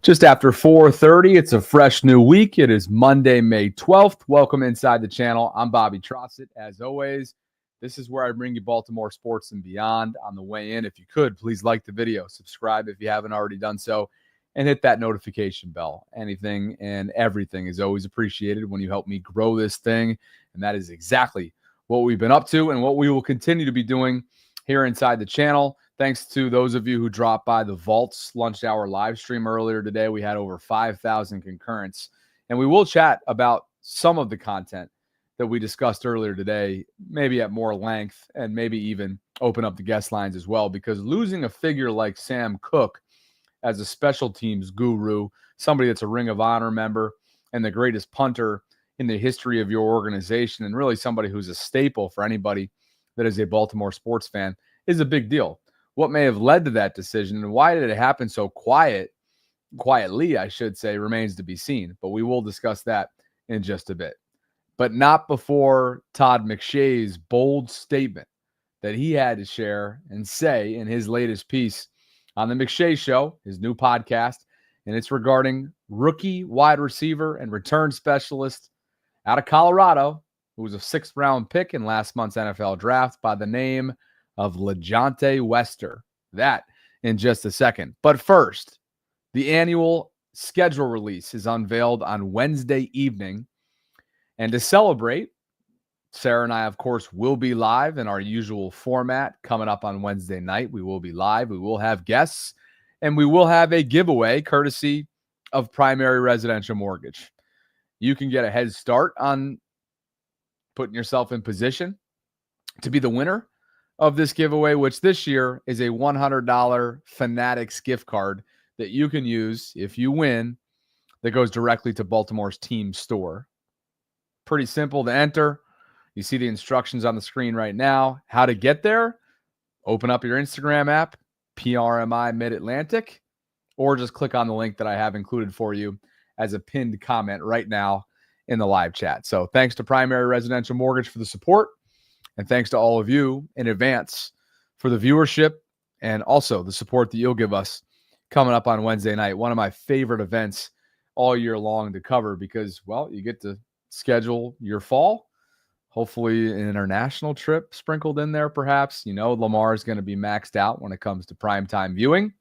Just after 4:30, it's a fresh new week. It is Monday, May 12th. Welcome inside the channel. I'm bobtrosset. As always, this is where I bring you Baltimore sports and beyond. On the way in, if you could, please like the video, subscribe if you haven't already done so, and hit that notification bell. Anything and everything is always appreciated when you help me grow this thing, and that is exactly what we've been up to and what we will continue to be doing here inside the channel. Thanks to those of you who dropped by the Vaults lunch hour live stream earlier today. We had over 5,000 concurrents, and we will chat about some of the content that we discussed earlier today, maybe at more length, and maybe even open up the guest lines as well, because losing a figure like Sam Koch as a special teams guru, somebody that's a Ring of Honor member and the greatest punter in the history of your organization, and really somebody who's a staple for anybody that is a Baltimore sports fan, is a big deal. What may have led to that decision and why did it happen so quietly, I should say, remains to be seen. But we will discuss that in just a bit. But not before Todd McShay's bold statement that he had to share and say in his latest piece on the McShay Show, his new podcast, and it's regarding rookie wide receiver and return specialist out of Colorado, who was a 6th-round pick in last month's NFL draft by the name of Leonte Wester. That in just a second. But first, the annual schedule release is unveiled on Wednesday evening. And to celebrate, Sarah and I, of course, will be live in our usual format coming up on Wednesday night. We will be live. We will have guests. And we will have a giveaway courtesy of Primary Residential Mortgage. You can get a head start on putting yourself in position to be the winner of this giveaway, which this year is a $100 Fanatics gift card that you can use if you win, that goes directly to Baltimore's team store. Pretty simple to enter. You see the instructions on the screen right now. How to get there? Open up your Instagram app, PRMI Mid-Atlantic, or just click on the link that I have included for you as a pinned comment right now in the live chat. So thanks to Primary Residential Mortgage for the support. And thanks to all of you in advance for the viewership and also the support that you'll give us coming up on Wednesday night. One of my favorite events all year long to cover because, well, you get to schedule your fall, hopefully an international trip sprinkled in there perhaps. You know, Lamar is going to be maxed out when it comes to primetime viewing.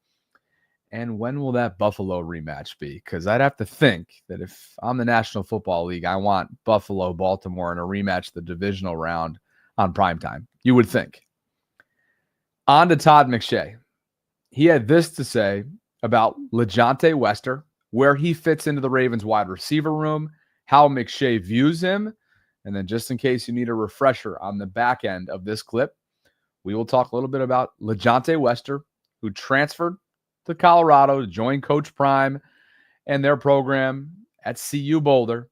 And when will that Buffalo rematch be? Because I'd have to think that if I'm the National Football League, I want Buffalo-Baltimore in a rematch, the divisional round on primetime, you would think. On to Todd McShay. He had this to say about Leonte Wester, where he fits into the Ravens wide receiver room, how McShay views him, and then just in case you need a refresher on the back end of this clip, we will talk a little bit about Leonte Wester, who transferred to Colorado to join Coach Prime and their program at CU Boulder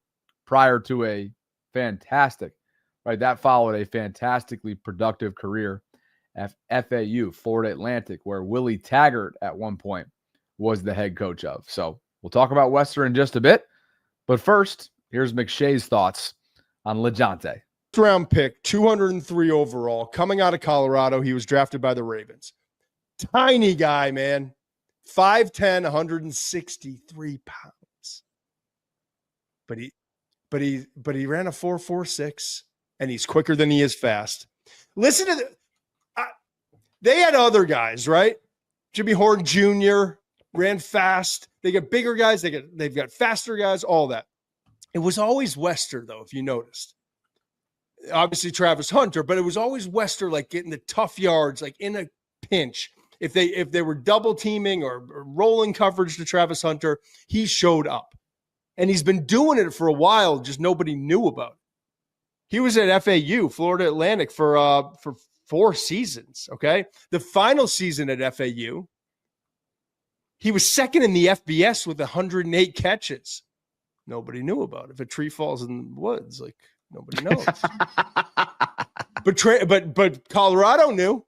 prior to a fantastic, that followed a fantastically productive career at FAU, Florida Atlantic, where Willie Taggart at one point was the head coach of. So we'll talk about Wester in just a bit. But first, here's McShay's thoughts on Leonte. Round pick, 203 overall, coming out of Colorado. He was drafted by the Ravens. Tiny guy, man. 5'10", 163 pounds. But he ran a 4.46. And he's quicker than he is fast. Listen to they had other guys, right? Jimmy Horn Jr. ran fast. They got bigger guys. They've got faster guys, all that. It was always Wester, though, if you noticed. Obviously Travis Hunter, but it was always Wester, like getting the tough yards, like in a pinch. If they were double teaming or rolling coverage to Travis Hunter, he showed up. And he's been doing it for a while, just nobody knew about it. He was at FAU, Florida Atlantic, for 4 seasons, okay? The final season at FAU, he was second in the FBS with 108 catches. Nobody knew about it. If a tree falls in the woods, like, nobody knows. But Colorado knew.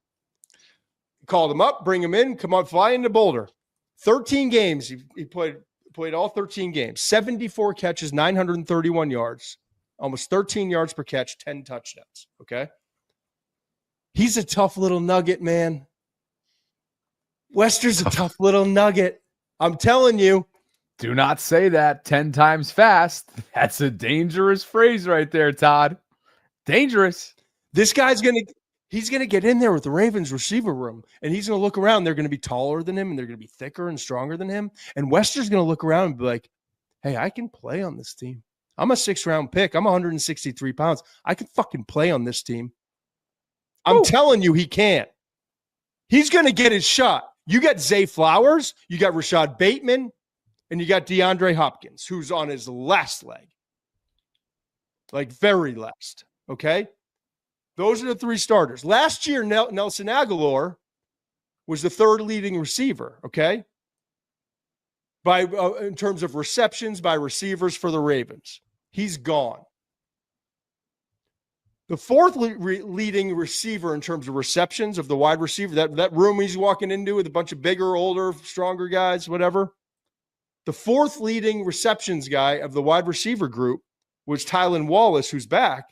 Called him up, bring him in, come on, fly into Boulder. 13 games. He played all 13 games. 74 catches, 931 yards. Almost 13 yards per catch, 10 touchdowns, okay? He's a tough little nugget, man. Wester's a tough little nugget. I'm telling you, Do not say that 10 times fast. That's a dangerous phrase right there, Todd. Dangerous. This guy's he's going to get in there with the Ravens receiver room, and he's going to look around. They're going to be taller than him, and they're going to be thicker and stronger than him. And Wester's going to look around and be like, hey, I can play on this team. I'm a 6th-round pick. I'm 163 pounds. I can fucking play on this team. I'm telling you, he can't. He's going to get his shot. You got Zay Flowers, you got Rashad Bateman, and you got DeAndre Hopkins, who's on his last leg. Like very last, okay? Those are the 3 starters. Last year, Nelson Aguilar was the 3rd leading receiver, okay? In terms of receptions by receivers for the Ravens. He's gone. The 4th leading receiver in terms of receptions of the wide receiver, that room he's walking into with a bunch of bigger, older, stronger guys, whatever. The 4th leading receptions guy of the wide receiver group was Tylan Wallace, who's back.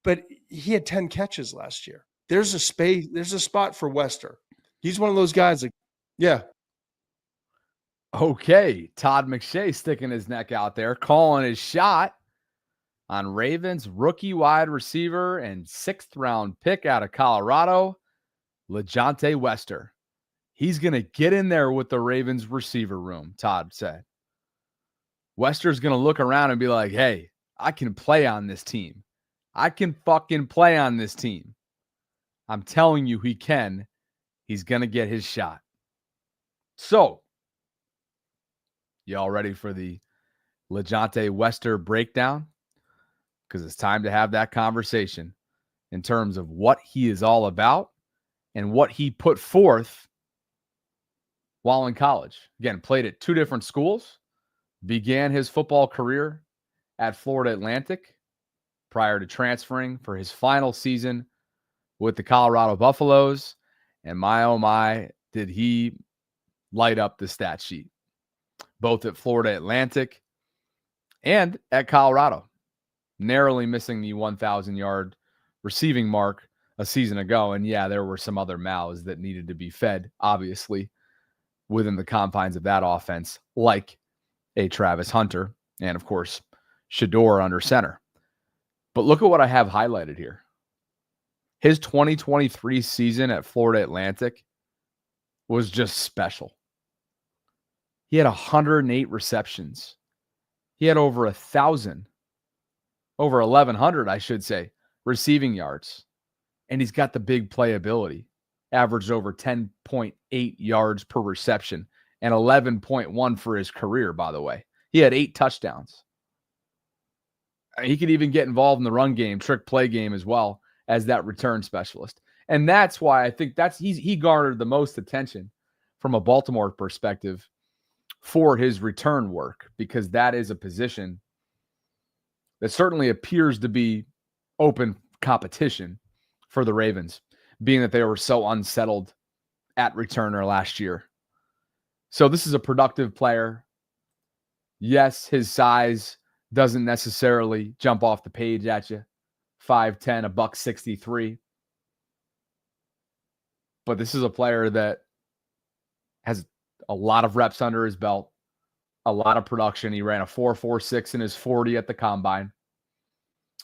But he had 10 catches last year. There's a spot for Wester. He's one of those guys that, yeah. Okay. Todd McShay sticking his neck out there, calling his shot on Ravens rookie wide receiver and 6th-round pick out of Colorado, Leonte Wester. He's going to get in there with the Ravens receiver room, Todd said. Wester's going to look around and be like, hey, I can play on this team. I can fucking play on this team. I'm telling you he can. He's going to get his shot. So, y'all ready for the Leonte Wester breakdown? Because it's time to have that conversation in terms of what he is all about and what he put forth while in college. Again, played at 2 different schools, began his football career at Florida Atlantic prior to transferring for his final season with the Colorado Buffaloes. And my, oh my, did he light up the stat sheet, both at Florida Atlantic and at Colorado. Narrowly missing the 1,000-yard receiving mark a season ago. And yeah, there were some other mouths that needed to be fed, obviously, within the confines of that offense, like a Travis Hunter and, of course, Shador under center. But look at what I have highlighted here. His 2023 season at Florida Atlantic was just special. He had 108 receptions. He had over 1,000. Over 1,100, I should say, receiving yards. And he's got the big playability. Averaged over 10.8 yards per reception and 11.1 for his career, by the way. He had 8 touchdowns. He could even get involved in the run game, trick play game as well as that return specialist. And that's why I think he garnered the most attention from a Baltimore perspective for his return work, because that is a position that certainly appears to be open competition for the Ravens, being that they were so unsettled at returner last year. So this is a productive player. Yes, his size doesn't necessarily jump off the page at you. 5'10", $163. But this is a player that has a lot of reps under his belt, a lot of production. He ran a 4.46 in his 40 at the combine.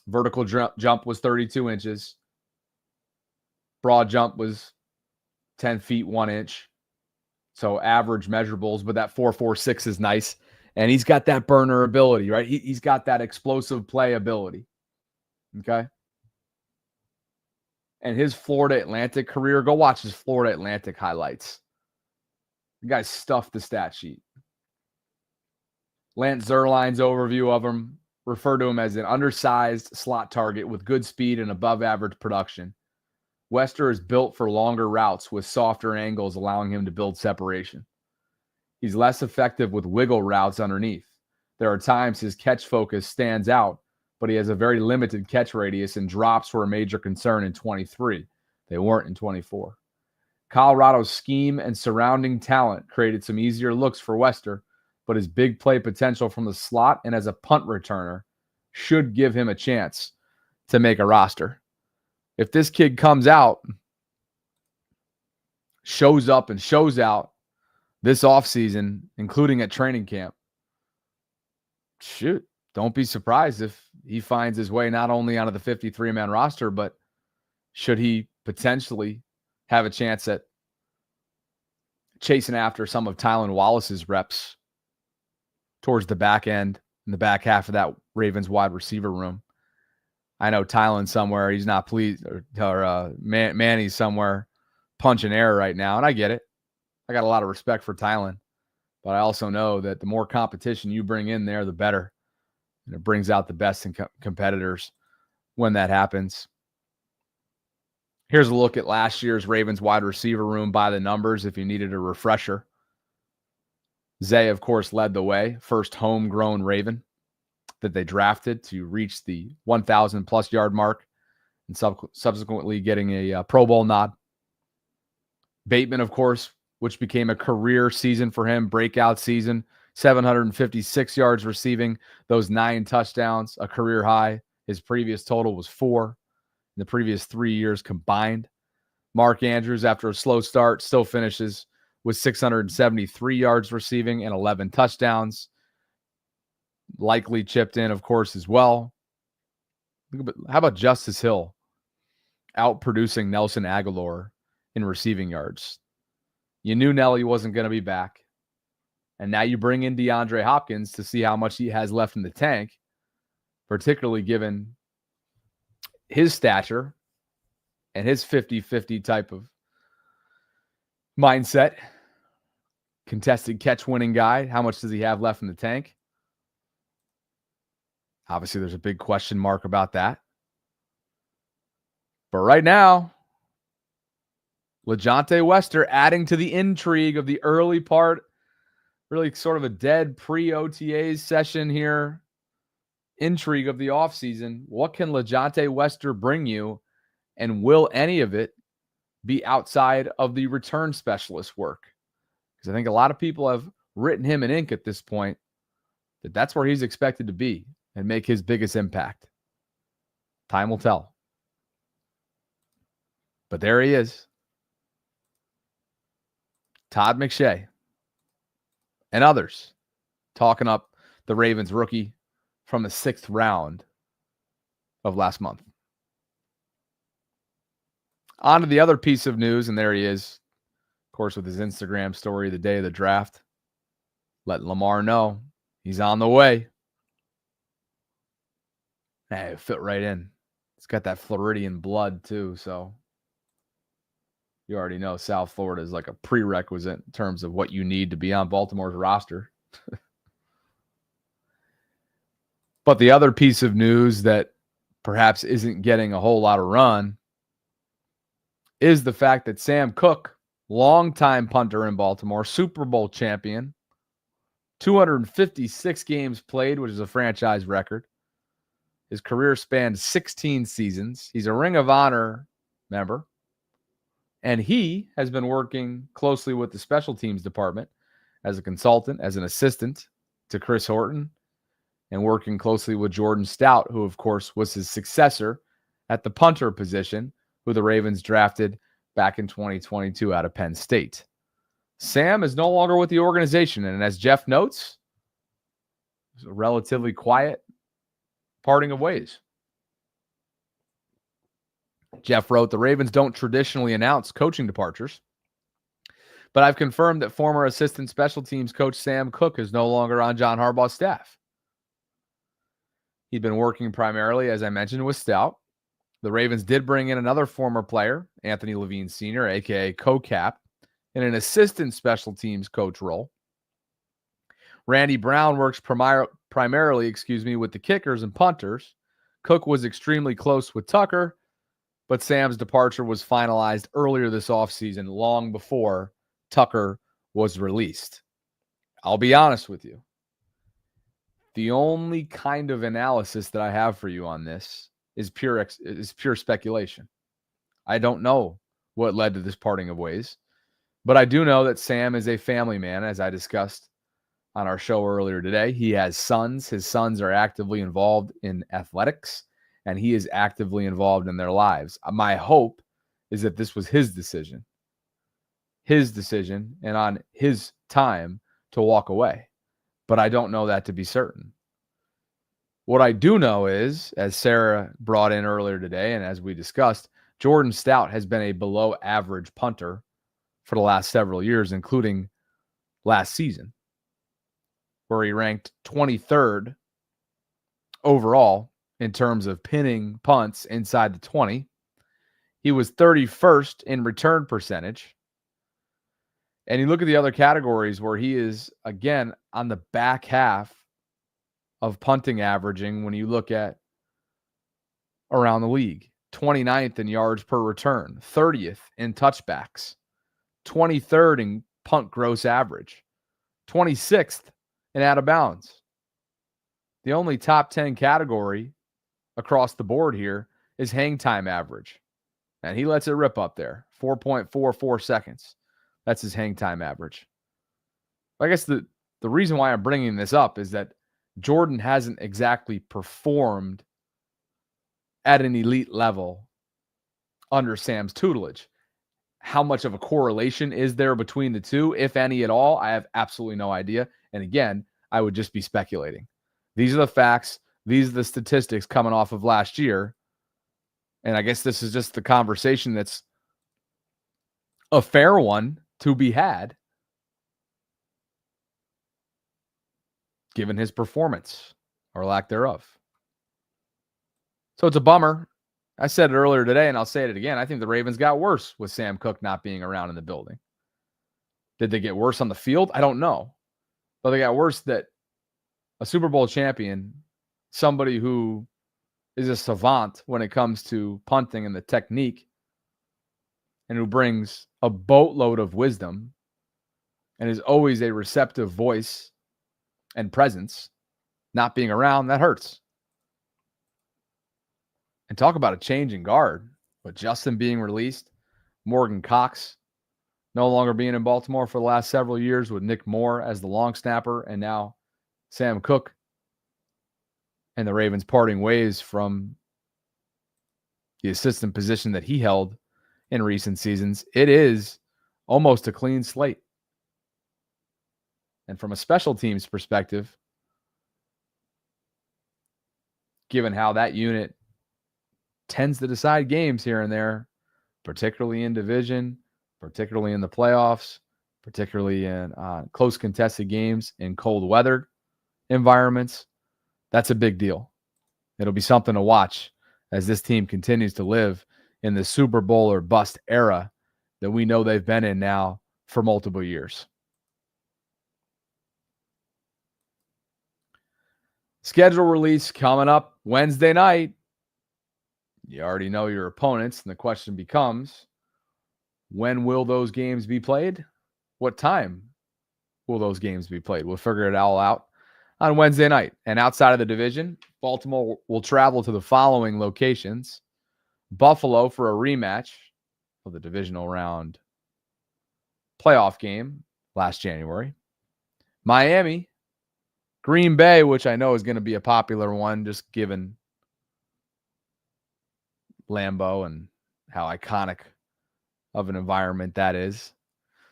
Vertical jump was 32 inches. Broad jump was 10 feet, 1 inch. So average measurables, but that 4.46 is nice. And he's got that burner ability, right? He's got that explosive play ability. Okay. And his Florida Atlantic career, go watch his Florida Atlantic highlights. The guy stuffed the stat sheet. Lance Zierlein's overview of him referred to him as an undersized slot target with good speed and above average production. Wester is built for longer routes with softer angles, allowing him to build separation. He's less effective with wiggle routes underneath. There are times his catch focus stands out, but he has a very limited catch radius, and drops were a major concern in 23. They weren't in 24. Colorado's scheme and surrounding talent created some easier looks for Wester, but his big play potential from the slot and as a punt returner should give him a chance to make a roster. If this kid comes out, shows up and shows out, this offseason, including at training camp, shoot, don't be surprised if he finds his way not only onto the 53-man roster, but should he potentially have a chance at chasing after some of Tylan Wallace's reps towards the back end, in the back half of that Ravens wide receiver room. I know Tylan somewhere, he's not pleased, or Manny's somewhere punching air right now, and I get it. I got a lot of respect for Tylan, but I also know that the more competition you bring in there, the better. And it brings out the best in competitors when that happens. Here's a look at last year's Ravens wide receiver room by the numbers if you needed a refresher. Zay, of course, led the way. First homegrown Raven that they drafted to reach the 1,000-plus yard mark and subsequently getting a Pro Bowl nod. Bateman, of course, which became a career season for him, breakout season, 756 yards receiving, those 9 touchdowns, a career high. His previous total was 4 in the previous 3 years combined. Mark Andrews, after a slow start, still finishes with 673 yards receiving and 11 touchdowns. Likely chipped in, of course, as well. How about Justice Hill outproducing Nelson Aguilar in receiving yards? You knew Nelly wasn't going to be back. And now you bring in DeAndre Hopkins to see how much he has left in the tank, particularly given his stature and his 50-50 type of mindset. Contested catch winning guy. How much does he have left in the tank? Obviously, there's a big question mark about that. But right now, Leonte Wester adding to the intrigue of the early part, really sort of a dead pre-OTAs session here. Intrigue of the offseason. What can Leonte Wester bring you? And will any of it be outside of the return specialist work? Because I think a lot of people have written him in ink at this point that that's where he's expected to be and make his biggest impact. Time will tell. But there he is. Todd McShay and others talking up the Ravens rookie from the 6th round of last month. On to the other piece of news, and there he is, of course, with his Instagram story the day of the draft, letting Lamar know he's on the way. Hey, it fit right in. It's got that Floridian blood, too, so you already know South Florida is like a prerequisite in terms of what you need to be on Baltimore's roster. But the other piece of news that perhaps isn't getting a whole lot of run is the fact that Sam Koch, longtime punter in Baltimore, Super Bowl champion, 256 games played, which is a franchise record. His career spanned 16 seasons. He's a Ring of Honor member. And he has been working closely with the special teams department as a consultant, as an assistant to Chris Horton, and working closely with Jordan Stout, who, of course, was his successor at the punter position, who the Ravens drafted back in 2022 out of Penn State. Sam is no longer with the organization, and as Jeff notes, it's a relatively quiet parting of ways. Jeff wrote, the Ravens don't traditionally announce coaching departures, but I've confirmed that former assistant special teams coach Sam Koch is no longer on John Harbaugh's staff. He'd been working primarily, as I mentioned, with Stout. The Ravens did bring in another former player, Anthony Levine Sr., a.k.a. Koch, in an assistant special teams coach role. Randy Brown works primarily, with the kickers and punters. Koch was extremely close with Tucker, but Sam's departure was finalized earlier this offseason, long before Tucker was released. I'll be honest with you. The only kind of analysis that I have for you on this is pure speculation. I don't know what led to this parting of ways, but I do know that Sam is a family man, as I discussed on our show earlier today. He has sons. His sons are actively involved in athletics, and he is actively involved in their lives. My hope is that this was his decision. his decision and on his time to walk away. But I don't know that to be certain. What I do know is, as Sarah brought in earlier today, and as we discussed, Jordan Stout has been a below average punter for the last several years, including last season, where he ranked 23rd overall in terms of pinning punts inside the 20. He was 31st in return percentage. And you look at the other categories where he is, again, on the back half of punting averaging when you look at around the league. 29th in yards per return, 30th in touchbacks, 23rd in punt gross average, 26th in out of bounds. The only top 10 category across the board here is hang time average. And he lets it rip up there, 4.44 seconds. That's his hang time average. I guess the reason why I'm bringing this up is that Jordan hasn't exactly performed at an elite level under Sam's tutelage. How much of a correlation is there between the two, if any at all? I have absolutely no idea. And again, I would just be speculating. These are the facts. These are the statistics coming off of last year. And I guess this is just the conversation that's a fair one to be had, given his performance or lack thereof. So it's a bummer. I said it earlier today, and I'll say it again. I think the Ravens got worse with Sam Koch not being around in the building. Did they get worse on the field? I don't know. But they got worse that a Super Bowl champion, somebody who is a savant when it comes to punting and the technique, and who brings a boatload of wisdom and is always a receptive voice and presence, not being around, that hurts. And talk about a change in guard, with Justin being released, Morgan Cox no longer being in Baltimore for the last several years, with Nick Moore as the long snapper, and now Sam Koch and the Ravens parting ways from the assistant position that he held in recent seasons. It is almost a clean slate. And from a special teams perspective, given how that unit tends to decide games here and there, particularly in division, particularly in the playoffs, particularly in close contested games in cold weather environments, that's a big deal. It'll be something to watch as this team continues to live in the Super Bowl or bust era that we know they've been in now for multiple years. Schedule release coming up Wednesday night. You already know your opponents, and the question becomes, when will those games be played? What time will those games be played? We'll figure it all out on Wednesday night. And outside of the division, Baltimore will travel to the following locations: Buffalo for a rematch of the divisional round playoff game last January, Miami, Green Bay, which I know is going to be a popular one just given Lambeau and how iconic of an environment that is,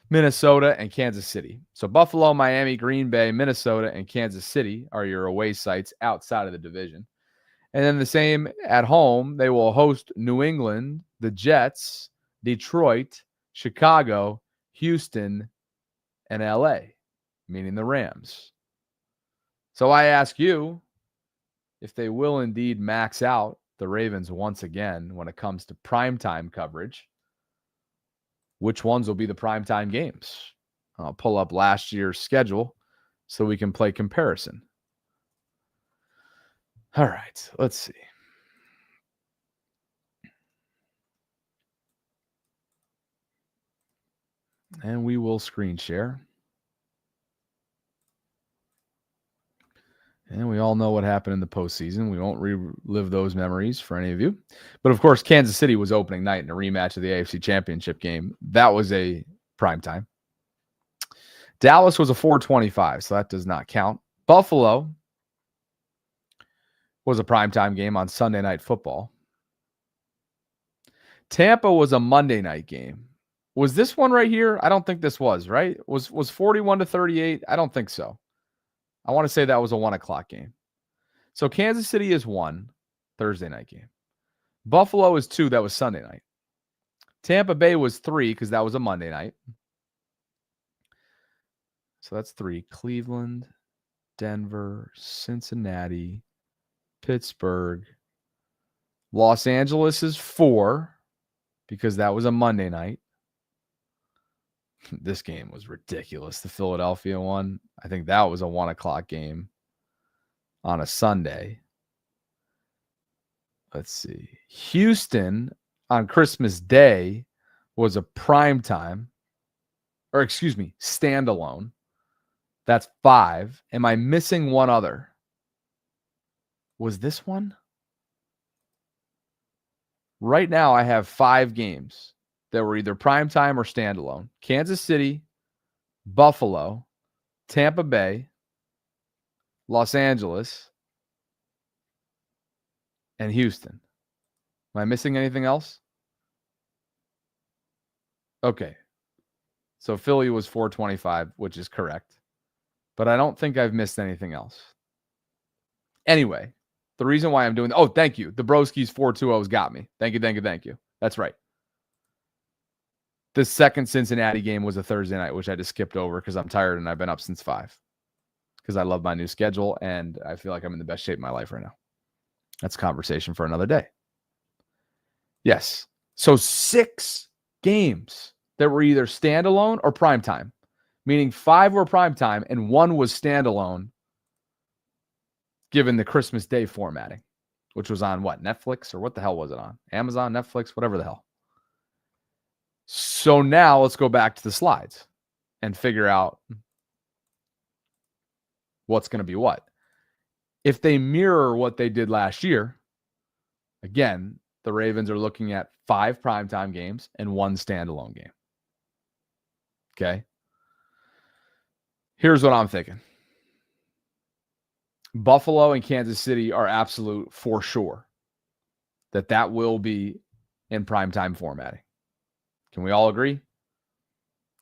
Minnesota, and Kansas City. So Buffalo, Miami, Green Bay, Minnesota, and Kansas City are your away sites outside of the division. And then the same at home, they will host New England, the Jets, Detroit, Chicago, Houston, and LA, meaning the Rams. So I ask you, if they will indeed max out the Ravens once again when it comes to primetime coverage, which ones will be the primetime games? I'll pull up last year's schedule so we can play comparison. All right, let's see. And we will screen share. And we all know what happened in the postseason. We won't relive those memories for any of you. But, of course, Kansas City was opening night in a rematch of the AFC Championship game. That was a primetime. Dallas was a 4:25, so that does not count. Buffalo was a primetime game on Sunday Night Football. Tampa was a Monday night game. Was this one right here? I don't think this was, right? Was 41-38? I don't think so. I want to say that was a 1 o'clock game. So Kansas City is 1 Thursday night game. Buffalo is 2. That was Sunday night. Tampa Bay was 3 because that was a Monday night. So that's 3. Cleveland, Denver, Cincinnati, Pittsburgh. Los Angeles is 4 because that was a Monday night. This game was ridiculous. The Philadelphia one. I think that was a 1 o'clock game on a Sunday. Let's see. Houston on Christmas Day was a prime time, or excuse me, standalone. That's 5. Am I missing one other? Was this one? Right now, I have 5 games that were either primetime or standalone. Kansas City, Buffalo, Tampa Bay, Los Angeles, and Houston. Am I missing anything else? Okay. So Philly was 425, which is correct. But I don't think I've missed anything else. Anyway, the reason why I'm doing... Oh, thank you. The Broski's 420's got me. Thank you. That's right. The second Cincinnati game was a Thursday night, which I just skipped over because I'm tired and I've been up since 5. Because I love my new schedule and I feel like I'm in the best shape of my life right now. That's a conversation for another day. Yes. So 6 games that were either standalone or primetime, meaning 5 were primetime and 1 was standalone, given the Christmas Day formatting, which was on what? Netflix, or what the hell was it on? Amazon, Netflix, whatever the hell. So now let's go back to the slides and figure out what's going to be what. If they mirror what they did last year, again, the Ravens are looking at 5 primetime games and 1 standalone game. Okay. Here's what I'm thinking. Buffalo and Kansas City are absolute for sure that will be in primetime formatting. Can we all agree?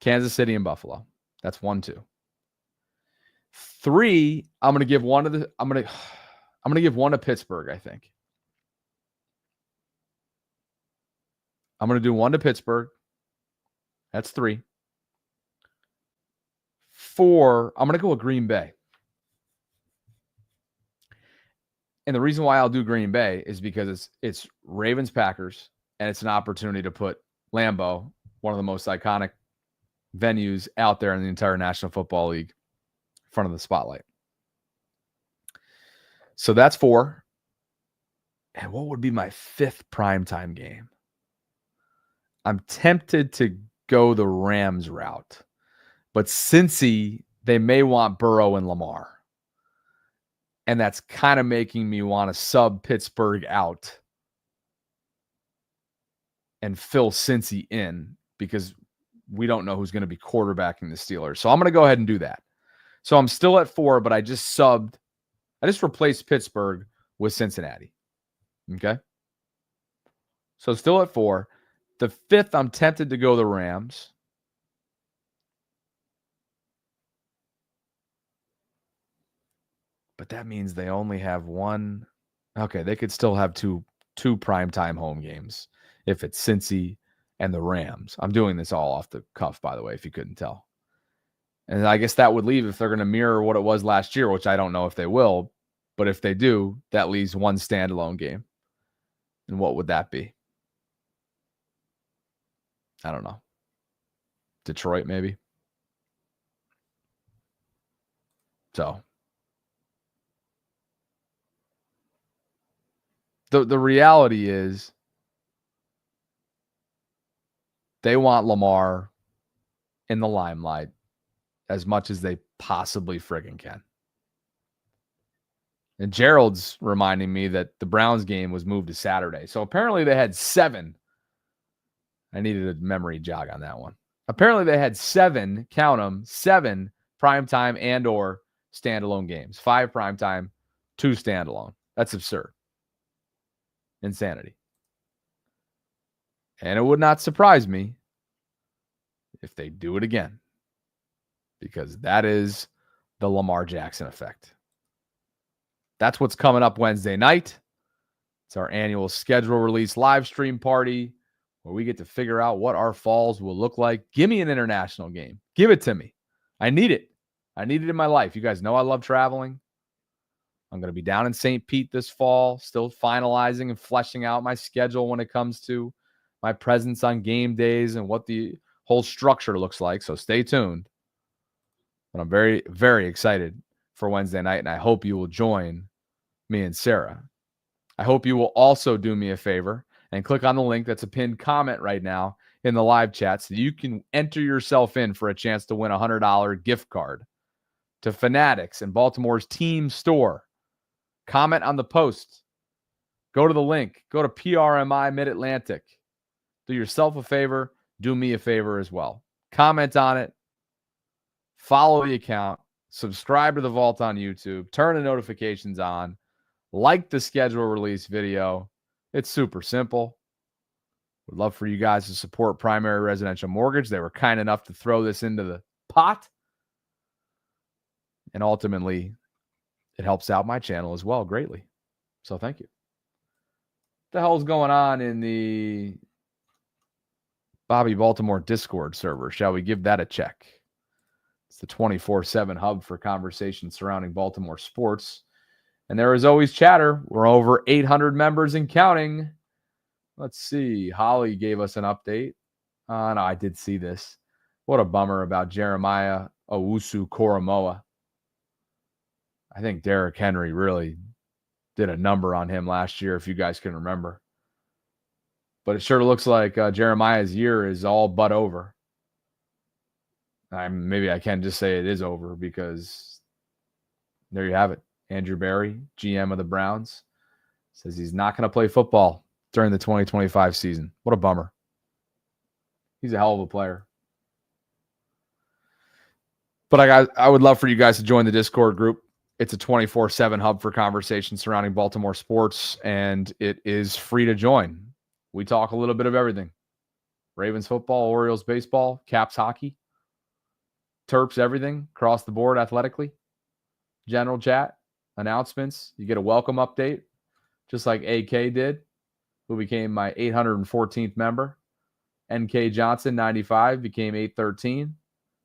Kansas City and Buffalo. That's 1, 2. 3, I'm going to give one to Pittsburgh, I think. I'm going to do 1 to Pittsburgh. That's 3. 4, I'm going to go with Green Bay. And the reason why I'll do Green Bay is because it's Ravens Packers, and it's an opportunity to put Lambeau, one of the most iconic venues out there in the entire National Football League, in front of the spotlight. So that's 4. And what would be my 5th primetime game? I'm tempted to go the Rams route. But Cincy, they may want Burrow and Lamar. And that's kind of making me want to sub Pittsburgh out and fill Cincy in because we don't know who's going to be quarterbacking the Steelers. So I'm going to go ahead and do that. So I'm still at 4, but I just replaced Pittsburgh with Cincinnati. Okay. So still at 4. The 5th, I'm tempted to go the Rams. But that means they only have 1. Okay, they could still have two primetime home games if it's Cincy and the Rams. I'm doing this all off the cuff, by the way, if you couldn't tell. And I guess that would leave, if they're going to mirror what it was last year, which I don't know if they will, but if they do, that leaves 1 standalone game. And what would that be? I don't know. Detroit, maybe. So the reality is they want Lamar in the limelight as much as they possibly friggin' can. And Gerald's reminding me that the Browns game was moved to Saturday. So apparently they had 7. I needed a memory jog on that one. Apparently they had 7, count them, 7 primetime and or standalone games. 5 primetime, 2 standalone. That's absurd. Insanity. And it would not surprise me if they do it again, because that is the Lamar Jackson effect. That's what's coming up Wednesday night. It's our annual schedule release live stream party where we get to figure out what our falls will look like. Give me an international game. Give it to me. I need it. I need it in my life. You guys know I love traveling. I'm going to be down in St. Pete this fall, still finalizing and fleshing out my schedule when it comes to my presence on game days and what the whole structure looks like. So stay tuned. But I'm very, very excited for Wednesday night, and I hope you will join me and Sarah. I hope you will also do me a favor and click on the link that's a pinned comment right now in the live chat so you can enter yourself in for a chance to win a $100 gift card to Fanatics and Baltimore's team store. Comment on the post. Go to the link. Go to PRMI Mid-Atlantic. Do yourself a favor. Do me a favor as well. Comment on it. Follow the account. Subscribe to the Vault on YouTube. Turn the notifications on. Like the schedule release video. It's super simple. Would love for you guys to support Primary Residential Mortgage. They were kind enough to throw this into the pot. And ultimately, it helps out my channel as well greatly. So thank you. What the hell's going on in the Bobby Baltimore Discord server? Shall we give that a check? It's the 24/7 hub for conversations surrounding Baltimore sports. And there is always chatter. We're over 800 members and counting. Let's see. Holly gave us an update. No, I did see this. What a bummer about Jeremiah Owusu-Koramoah. I think Derrick Henry really did a number on him last year, if you guys can remember. But it sure looks like Jeremiah's year is all but over. Maybe I can just say it is over because there you have it. Andrew Berry, GM of the Browns, says he's not going to play football during the 2025 season. What a bummer. He's a hell of a player. But I would love for you guys to join the Discord group. It's a 24/7 hub for conversations surrounding Baltimore sports, and it is free to join. We talk a little bit of everything. Ravens football, Orioles baseball, Caps hockey, Terps, everything across the board athletically. General chat, announcements. You get a welcome update, just like AK did, who became my 814th member. NK Johnson, 95, became 813.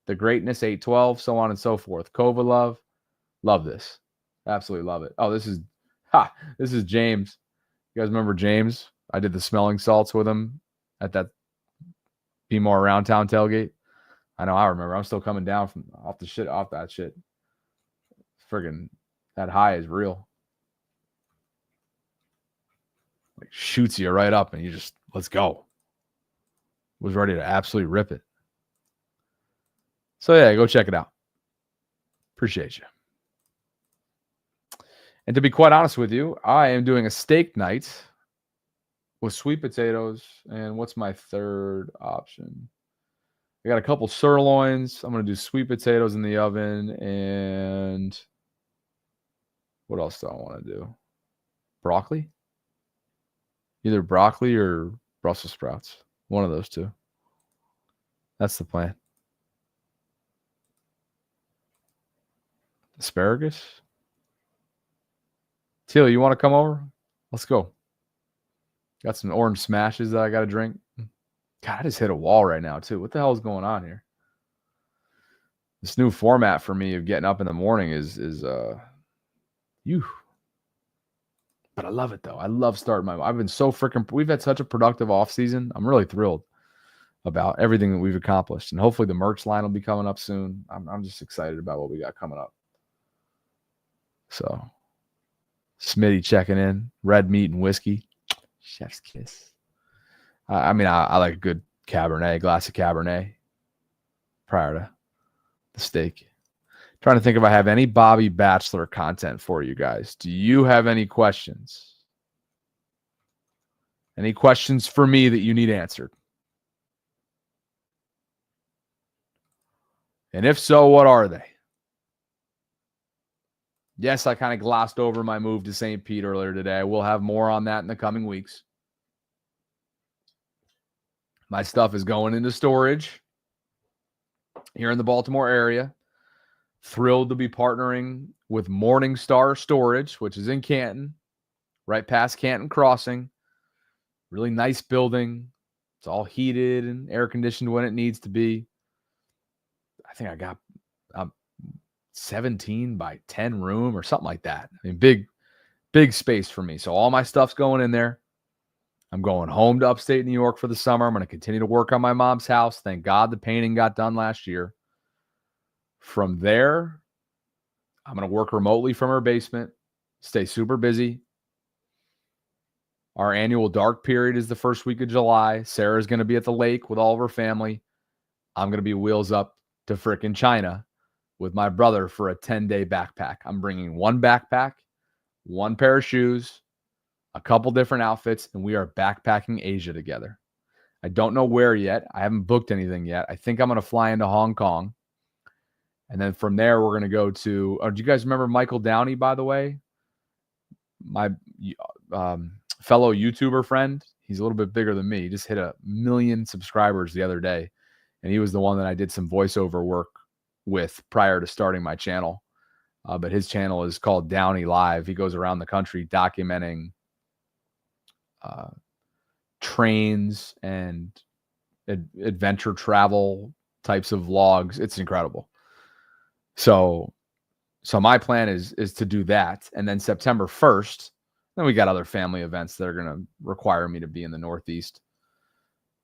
The Greatness, 812, so on and so forth. Kovalov, love this. Absolutely love it. Oh, this is James. You guys remember James? I did the smelling salts with him at that Be More Around Town tailgate. I know, I remember. I'm still coming down off that shit. Friggin' that high is real. Like shoots you right up and you just, let's go. Was ready to absolutely rip it. So yeah, go check it out. Appreciate you. And to be quite honest with you, I am doing a steak night with sweet potatoes. And what's my third option? I got a couple sirloins. I'm going to do sweet potatoes in the oven. And what else do I want to do? Broccoli? Either broccoli or Brussels sprouts. One of those two. That's the plan. Asparagus? Teal, you want to come over? Let's go. Got some orange smashes that I got to drink. God, I just hit a wall right now, too. What the hell is going on here? This new format for me of getting up in the morning is But I love it, though. I love starting I've been so we've had such a productive off season. I'm really thrilled about everything that we've accomplished. And hopefully the merch line will be coming up soon. I'm just excited about what we got coming up. So, Smitty checking in. Red meat and whiskey. Chef's kiss. I like a good Cabernet, glass of Cabernet prior to the steak. Trying to think if I have any Bobby Bachelor content for you guys. Do you have any questions? Any questions for me that you need answered? And if so, what are they? Yes, I kind of glossed over my move to St. Pete earlier today. We'll have more on that in the coming weeks. My stuff is going into storage. here in the Baltimore area. Thrilled to be partnering with Morningstar Storage, which is in Canton, right past Canton Crossing. Really nice building. It's all heated and air conditioned when it needs to be. I think I got 17 by 10 room or something like that. I mean, big space for me. So all my stuff's going in there. I'm going home to upstate New York for the summer. I'm going to continue to work on my mom's house. Thank God the painting got done last year. From there, I'm going to work remotely from her basement, stay super busy. Our annual dark period is the first week of July. Sarah's going to be at the lake with all of her family. I'm going to be wheels up to frickin' China with my brother for a 10-day backpack. I'm bringing one backpack, one pair of shoes, a couple different outfits, and we are backpacking Asia together. I don't know where yet. I haven't booked anything yet. I think I'm going to fly into Hong Kong. And then from there, we're going to go to, do you guys remember Michael Downey, by the way? My fellow YouTuber friend. He's a little bit bigger than me. He just hit 1 million subscribers the other day. And he was the one that I did some voiceover work with prior to starting my channel. But his channel is called Downey Live. He goes around the country documenting trains and adventure travel types of vlogs. It's incredible. So my plan is to do that. And then September 1st, then we got other family events that are going to require me to be in the Northeast.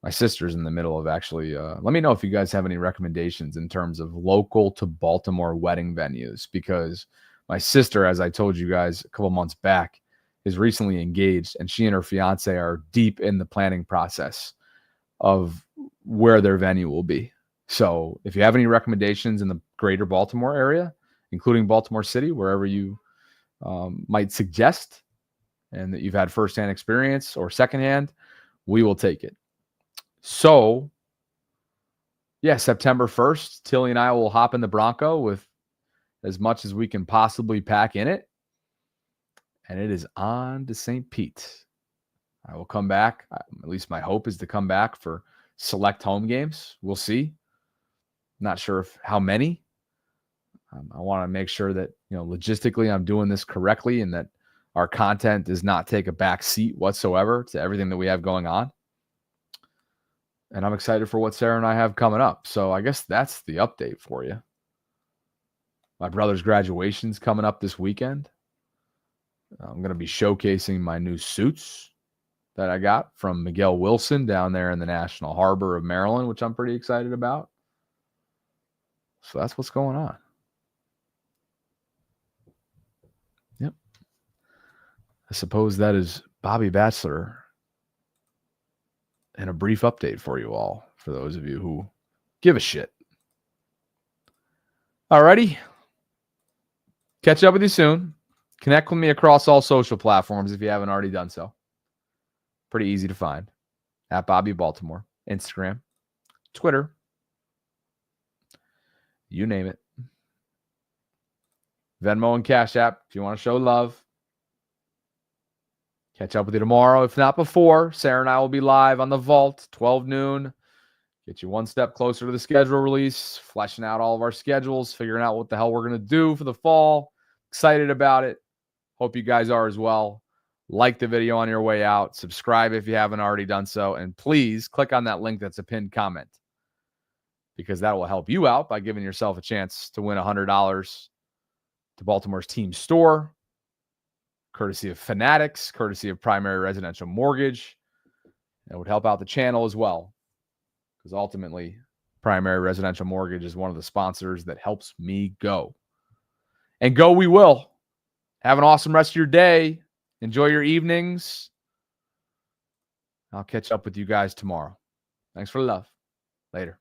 My sister's in the middle of actually, let me know if you guys have any recommendations in terms of local to Baltimore wedding venues, because my sister, as I told you guys a couple months back, is recently engaged, and she and her fiance are deep in the planning process of where their venue will be. So if you have any recommendations in the greater Baltimore area, including Baltimore City, wherever you might suggest, and that you've had firsthand experience or secondhand, we will take it. So, yeah, September 1st, Tilly and I will hop in the Bronco with as much as we can possibly pack in it. And it is on to St. Pete. I will come back. At least my hope is to come back for select home games. We'll see. Not sure how many. I want to make sure that, logistically I'm doing this correctly and that our content does not take a back seat whatsoever to everything that we have going on. And I'm excited for what Sarah and I have coming up. So I guess that's the update for you. My brother's graduation's coming up this weekend. I'm going to be showcasing my new suits that I got from Miguel Wilson down there in the National Harbor of Maryland, which I'm pretty excited about. So that's what's going on. Yep. I suppose that is Bobby Batchelor and a brief update for you all, for those of you who give a shit. Alrighty. Catch up with you soon. Connect with me across all social platforms if you haven't already done so. Pretty easy to find. At Bobby Baltimore. Instagram. Twitter. You name it. Venmo and Cash App if you want to show love. Catch up with you tomorrow, if not before. Sarah and I will be live on the Vault, 12 noon. Get you one step closer to the schedule release, fleshing out all of our schedules, figuring out what the hell we're going to do for the fall. Excited about it. Hope you guys are as well. Like the video on your way out. Subscribe if you haven't already done so. And please click on that link that's a pinned comment, because that will help you out by giving yourself a chance to win $100 to Baltimore's team store, courtesy of Fanatics, courtesy of Primary Residential Mortgage. It would help out the channel as well, because ultimately Primary Residential Mortgage is one of the sponsors that helps me go. And go we will. Have an awesome rest of your day. Enjoy your evenings. I'll catch up with you guys tomorrow. Thanks for the love. Later.